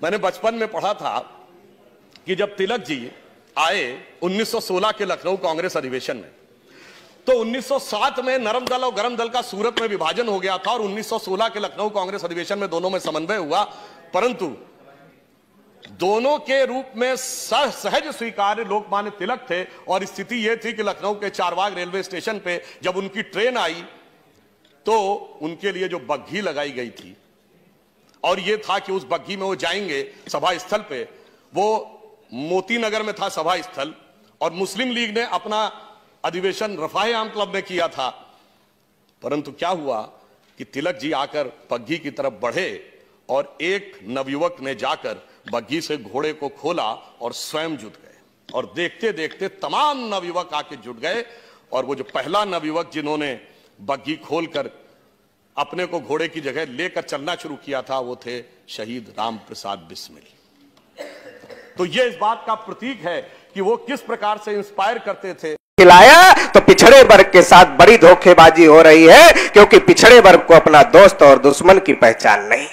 मैंने बचपन में पढ़ा था कि जब तिलक जी आए 1916 के लखनऊ कांग्रेस अधिवेशन में, तो 1907 में नरम दल और गरम दल का सूरत में विभाजन हो गया था और 1916 के लखनऊ कांग्रेस अधिवेशन में दोनों में समन्वय हुआ, परंतु दोनों के रूप में सहज स्वीकार्य लोकमान्य तिलक थे। और स्थिति यह थी कि लखनऊ के चारबाग रेलवे स्टेशन पे जब उनकी ट्रेन आई तो उनके लिए जो बग्घी लगाई गई थी और यह था कि उस बग्घी में वो जाएंगे सभा स्थल पे, वो मोती नगर में था सभा स्थल, और मुस्लिम लीग ने अपना अधिवेशन रफाए आम क्लब में किया था। परंतु क्या हुआ कि तिलक जी आकर बग्घी की तरफ बढ़े और एक नवयुवक ने जाकर बग्घी से घोड़े को खोला और स्वयं जुट गए, और देखते देखते तमाम नवयुवक आके जुट गए। और वो जो पहला नवयुवक जिन्होंने बग्घी खोलकर अपने को घोड़े की जगह लेकर चलना शुरू किया था वो थे शहीद राम प्रसाद बिस्मिल। तो ये इस बात का प्रतीक है कि वो किस प्रकार से इंस्पायर करते थे। खिलाया तो पिछड़े वर्ग के साथ बड़ी धोखेबाजी हो रही है, क्योंकि पिछड़े वर्ग को अपना दोस्त और दुश्मन की पहचान नहीं।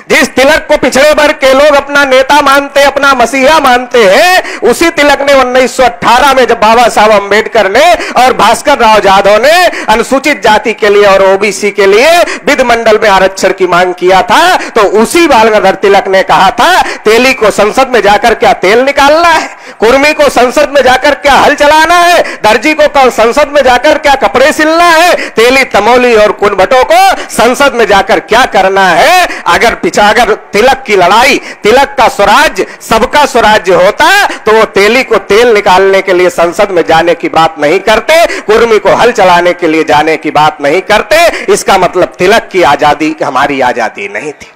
जिस तिलक को पिछड़े वर्ग के लोग अपना नेता मानते, अपना मसीहा मानते हैं, उसी तिलक ने 1918 में जब बाबा साहब अंबेडकर ने और भास्कर राव जाधव ने अनुसूचित जाति के लिए और ओबीसी के लिए विधि मंडल में आरक्षण की मांग किया था, तो उसी बाल गंगाधर तिलक ने कहा था तेली को संसद में जाकर क्या तेल निकालना है, कुर्मी को संसद में जाकर क्या हल चलाना है, दर्जी को कल संसद में जाकर क्या कपड़े सिलना है, तेली तमोली और कुनभटों को संसद में जाकर क्या करना है। अगर तिलक की लड़ाई, तिलक का स्वराज्य सबका स्वराज्य होता तो वो तेली को तेल निकालने के लिए संसद में जाने की बात नहीं करते, कुर्मी को हल चलाने के लिए जाने की बात नहीं करते। इसका मतलब तिलक की आजादी हमारी आजादी नहीं थी।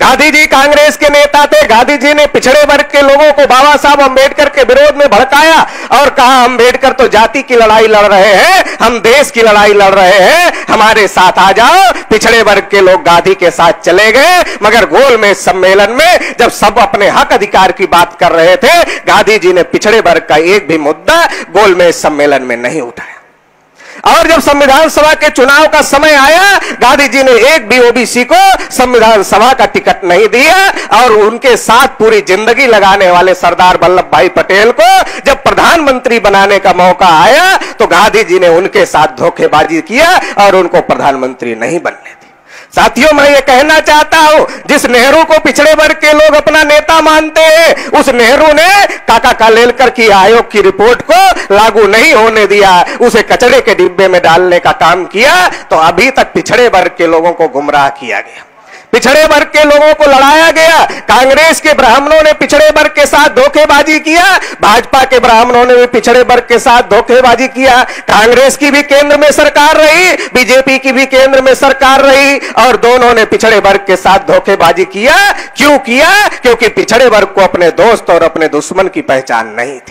गांधी जी कांग्रेस के नेता थे। गांधी जी ने पिछड़े वर्ग के लोगों को बाबा साहब अंबेडकर के विरोध में भड़काया और कहा अंबेडकर तो जाति की लड़ाई लड़ रहे हैं, हम देश की लड़ाई लड़ रहे हैं, हमारे साथ आ जाओ। पिछड़े वर्ग के लोग गांधी के साथ चले गए, मगर गोलमेज सम्मेलन में जब सब अपने हक अधिकार की बात कर रहे थे, गांधी जी ने पिछड़े वर्ग का एक भी मुद्दा गोलमेज सम्मेलन में नहीं उठाया। और जब संविधान सभा के चुनाव का समय आया, गांधी जी ने एक भी ओबीसी को संविधान सभा का टिकट नहीं दिया, और उनके साथ पूरी जिंदगी लगाने वाले सरदार वल्लभ भाई पटेल को जब प्रधानमंत्री बनाने का मौका आया तो गांधी जी ने उनके साथ धोखेबाजी किया और उनको प्रधानमंत्री नहीं बनने दी। साथियों, मैं ये कहना चाहता हूं, जिस नेहरू को पिछड़े वर्ग के लोग अपना नेता मानते हैं, उस नेहरू ने काका कालेलकर की आयोग की रिपोर्ट को लागू नहीं होने दिया, उसे कचरे के डिब्बे में डालने का काम किया, तो अभी तक पिछड़े वर्ग के लोगों को गुमराह किया गया, पिछड़े वर्ग के लोगों को लड़ाया गया। कांग्रेस के ब्राह्मणों ने पिछड़े वर्ग के साथ धोखेबाजी किया, भाजपा के ब्राह्मणों ने भी पिछड़े वर्ग के साथ धोखेबाजी किया। कांग्रेस की भी केंद्र में सरकार रही, बीजेपी की भी केंद्र में सरकार रही, और दोनों ने पिछड़े वर्ग के साथ धोखेबाजी किया। क्यों किया? क्योंकि पिछड़े वर्ग को अपने दोस्त और अपने दुश्मन की पहचान नहीं थी।